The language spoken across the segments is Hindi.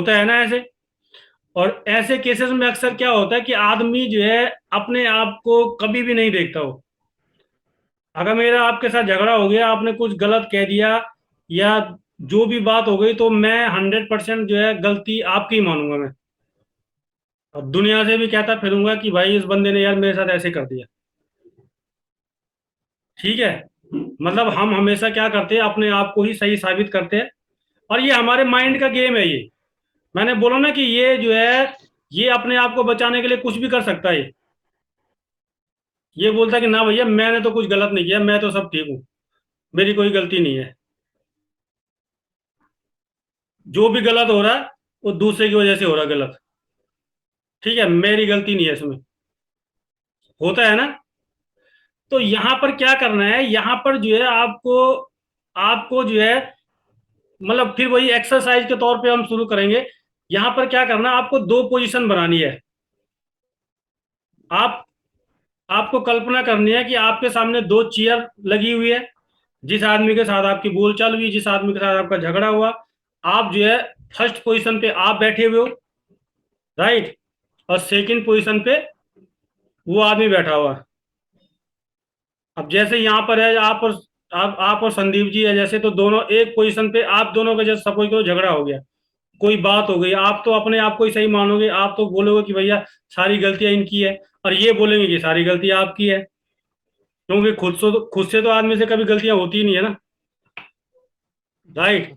होता है ना ऐसे। और ऐसे केसेस में अक्सर क्या होता है कि आदमी जो है अपने आप को कभी भी नहीं देखता हो। अगर मेरा आपके साथ झगड़ा हो गया, आपने कुछ गलत कह दिया या जो भी बात हो गई, तो मैं 100% जो है गलती आपकी ही मानूंगा मैं। और दुनिया से भी कहता फिरूंगा कि भाई इस बंदे ने यार मेरे साथ ऐसे कर दिया। ठीक है। मतलब हम हमेशा क्या करते हैं, अपने आप को ही सही साबित करते हैं। और ये हमारे माइंड का गेम है ये। मैंने बोला ना कि ये जो है, ये अपने आप को बचाने के लिए कुछ भी कर सकता है। ये बोलता है कि ना भैया मैंने तो कुछ गलत नहीं किया, मैं तो सब ठीक हूँ, मेरी कोई गलती नहीं है। जो भी गलत हो रहा है वो दूसरे की वजह से हो रहा है गलत। ठीक है, मेरी गलती नहीं है इसमें। होता है ना। तो यहां पर क्या करना है, यहां पर जो है आपको आपको जो है, मतलब फिर वही एक्सरसाइज के तौर पे हम शुरू करेंगे। यहां पर क्या करना है, आपको दो पोजीशन बनानी है। आप आपको कल्पना करनी है कि आपके सामने दो चेयर लगी हुई है। जिस आदमी के साथ आपकी बोलचाल हुई, जिस आदमी के साथ आपका झगड़ा हुआ, आप जो है फर्स्ट पोजीशन पे आप बैठे हुए हो, राइट। और सेकंड पोजीशन पे वो आदमी बैठा हुआ है। अब जैसे यहाँ पर है, आप और संदीप जी है जैसे, तो दोनों एक पोजीशन पे, आप दोनों का जैसे सपोज करो झगड़ा हो गया, कोई बात हो गई, आप तो अपने आप को ही सही मानोगे, आप तो बोलोगे कि भैया सारी गलतियां इनकी है, और ये बोलेंगे कि सारी गलतियां आपकी है। क्योंकि खुद से तो आदमी से कभी गलतियां होती ही नहीं है ना, राइट।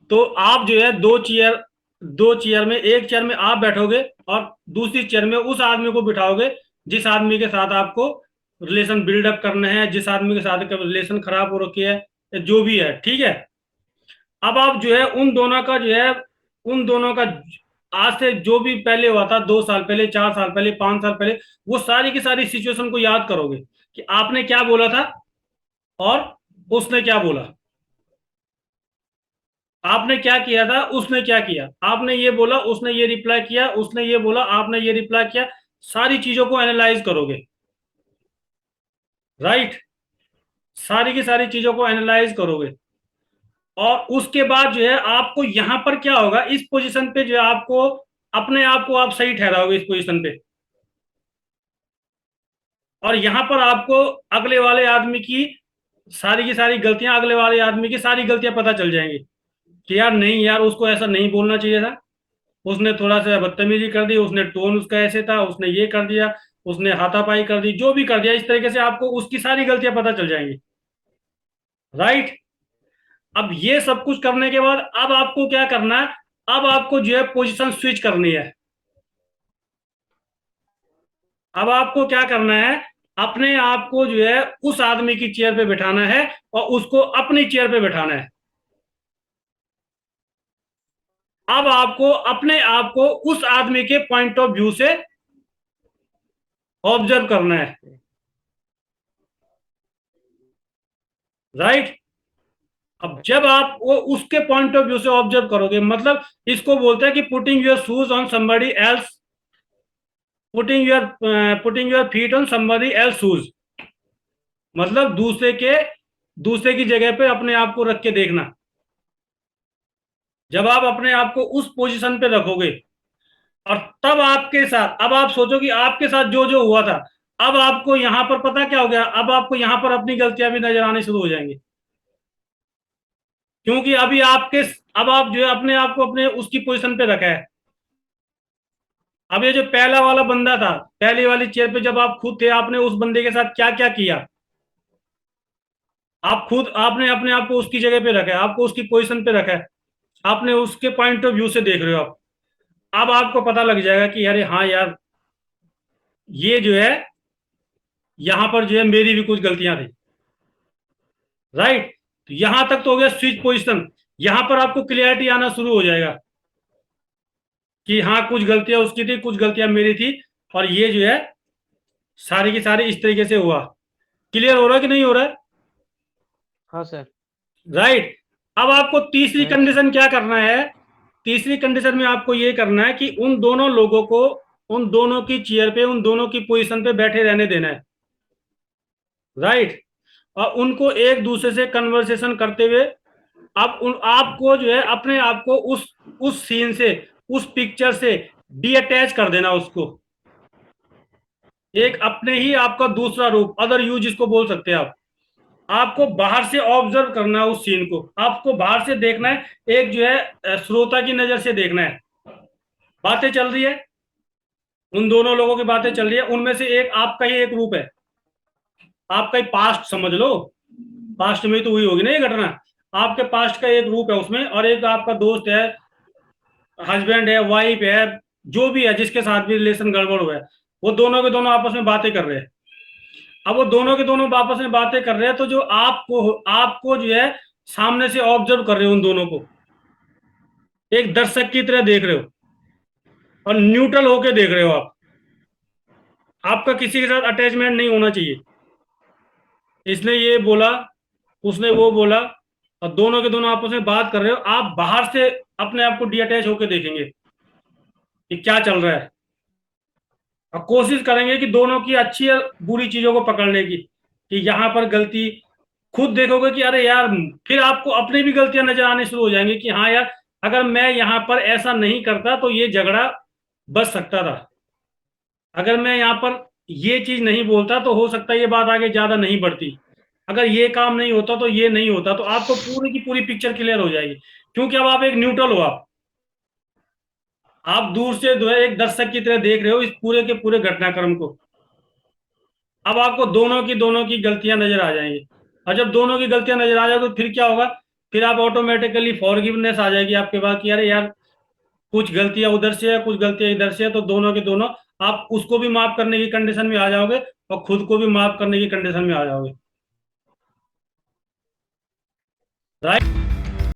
तो आप जो है दो चेयर में, एक चेयर में आप बैठोगे और दूसरी चेयर में उस आदमी को बिठाओगे जिस आदमी के साथ आपको रिलेशन बिल्डअप करना है, जिस आदमी के साथ का रिलेशन खराब हो रखी है, या जो भी है, ठीक है। अब आप जो है उन दोनों का आज से जो भी पहले हुआ था, 2 साल पहले, 4 साल पहले, 5 साल पहले, वो सारी की सारी सिचुएशन को याद करोगे कि आपने क्या बोला था और उसने क्या बोला। आपने क्या किया था, उसने क्या किया, आपने ये बोला, उसने ये रिप्लाई किया, उसने ये बोला, आपने ये रिप्लाई किया। सारी चीजों को एनालाइज करोगे, राइट। सारी की सारी चीजों को एनालाइज करोगे। और उसके बाद जो है आपको यहां पर क्या होगा, इस पोजीशन पे जो है आपको अपने आप को आप सही ठहराओगे इस पोजीशन पे। और यहां पर आपको अगले वाले आदमी की सारी गलतियां, अगले वाले आदमी की सारी गलतियां पता चल जाएंगी कि यार नहीं, यार उसको ऐसा नहीं बोलना चाहिए था, उसने थोड़ा सा बदतमीजी कर दी, उसने टोन उसका ऐसे था, उसने ये कर दिया, उसने हाथापाई कर दी, जो भी कर दिया, इस तरीके से आपको उसकी सारी गलतियां पता चल जाएंगी, राइट। अब ये सब कुछ करने के बाद अब आपको क्या करना है, अब आपको जो है पोजीशन स्विच करनी है। अब आपको क्या करना है, अपने आप को जो है उस आदमी की चेयर पे बैठाना है और उसको अपनी चेयर पे बैठाना है। अब आपको अपने आप को उस आदमी के पॉइंट ऑफ व्यू से ऑब्जर्व करना है, राइट। अब जब आप वो उसके पॉइंट ऑफ व्यू से ऑब्जर्व करोगे, मतलब इसको बोलते हैं कि putting your shoes on somebody else, putting your feet on somebody else shoes. मतलब दूसरे की जगह पे अपने आप को रख के देखना। जब आप अपने आप को उस पोजीशन पे रखोगे, और तब आपके साथ, अब आप सोचो कि आपके साथ जो जो हुआ था, अब आपको यहां पर पता क्या हो गया, अब आपको यहां पर अपनी गलतियां भी नजर आनी शुरू हो जाएंगी। क्योंकि अब आप जो है अपने आप को अपने उसकी पोजीशन पे रखा है। अब ये जो पहला वाला बंदा था, पहली वाली चेयर पे जब आप खुद थे, आपने उस बंदे के साथ क्या क्या किया, आप खुद आपने अपने आप को उसकी जगह पे रखा है, आपको उसकी पोजीशन पे रखा है, आपने उसके पॉइंट ऑफ व्यू से देख रहे हो आप। अब आपको पता लग जाएगा कि अरे हाँ यार, ये जो है यहां पर जो है मेरी भी कुछ गलतियां थी, राइट। तो यहां तक तो हो गया स्विच पोजीशन। यहां पर आपको क्लियरिटी आना शुरू हो जाएगा कि हाँ, कुछ गलतियां उसकी थी, कुछ गलतियां मेरी थी, और ये जो है सारी की सारी इस तरीके से हुआ। क्लियर हो रहा है कि नहीं हो रहा है, हाँ सर। राइट। अब आपको तीसरी राइट सर। कंडीशन क्या करना है, तीसरी कंडीशन में आपको ये करना है कि उन दोनों लोगों को उन दोनों की चेयर पे, उन दोनों की पोजीशन पे बैठे रहने देना है, राइट। और उनको एक दूसरे से कन्वर्सेशन करते हुए, अब आपको जो है अपने आप को उस सीन से, उस पिक्चर से डीअटैच कर देना उसको। एक अपने ही आपका दूसरा रूप, अदर यू जिसको बोल सकते हैं आप। आपको बाहर से ऑब्जर्व करना है उस सीन को, आपको बाहर से देखना है, एक जो है श्रोता की नजर से देखना है। बातें चल रही है, उन दोनों लोगों की बातें चल रही है, उनमें से एक आपका ही एक रूप है, आपका ही पास्ट समझ लो, पास्ट में तो हुई होगी ना ये घटना। आपके पास्ट का एक रूप है उसमें, और एक आपका दोस्त है, हस्बैंड है, वाइफ है, जो भी है जिसके साथ भी रिलेशन गड़बड़ हुआ है, वो दोनों के दोनों आपस में बातें कर रहे हैं। अब वो दोनों के दोनों आपस में बातें कर रहे हैं, तो जो आपको आपको जो है सामने से ऑब्जर्व कर रहे हो उन दोनों को, एक दर्शक की तरह देख रहे हो और न्यूट्रल होके देख रहे हो आप। आपका किसी के साथ अटैचमेंट नहीं होना चाहिए। इसने ये बोला, उसने वो बोला, और दोनों के दोनों आपस में बात कर रहे हो, आप बाहर से अपने आप को डिअटैच होकर देखेंगे कि क्या चल रहा है, और कोशिश करेंगे कि दोनों की अच्छी और बुरी चीजों को पकड़ने की, कि यहाँ पर गलती, खुद देखोगे कि अरे यार, फिर आपको अपनी भी गलतियां नजर आने शुरू हो जाएंगी कि हाँ यार, अगर मैं यहाँ पर ऐसा नहीं करता तो ये झगड़ा बच सकता था, अगर मैं यहाँ पर ये चीज नहीं बोलता तो हो सकता है ये बात आगे ज्यादा नहीं बढ़ती, अगर ये काम नहीं होता तो ये नहीं होता। तो आपको पूरी की पूरी पिक्चर क्लियर हो जाएगी, क्योंकि अब आप एक न्यूट्रल हो। आप दूर से जो है एक दर्शक की तरह देख रहे हो इस पूरे के पूरे घटनाक्रम को। अब आपको दोनों की गलतियां नजर आ जाएंगी, और जब दोनों की गलतियां नजर आ जाए तो फिर क्या होगा, फिर आप ऑटोमेटिकली फॉरगिवनेस आ जाएगी आपके पास कि अरे यार, कुछ गलतियां उधर से है, कुछ गलतियां इधर से है, तो दोनों के दोनों आप उसको भी माफ करने की कंडीशन में आ जाओगे और खुद को भी माफ करने की कंडीशन में आ जाओगे। राइट।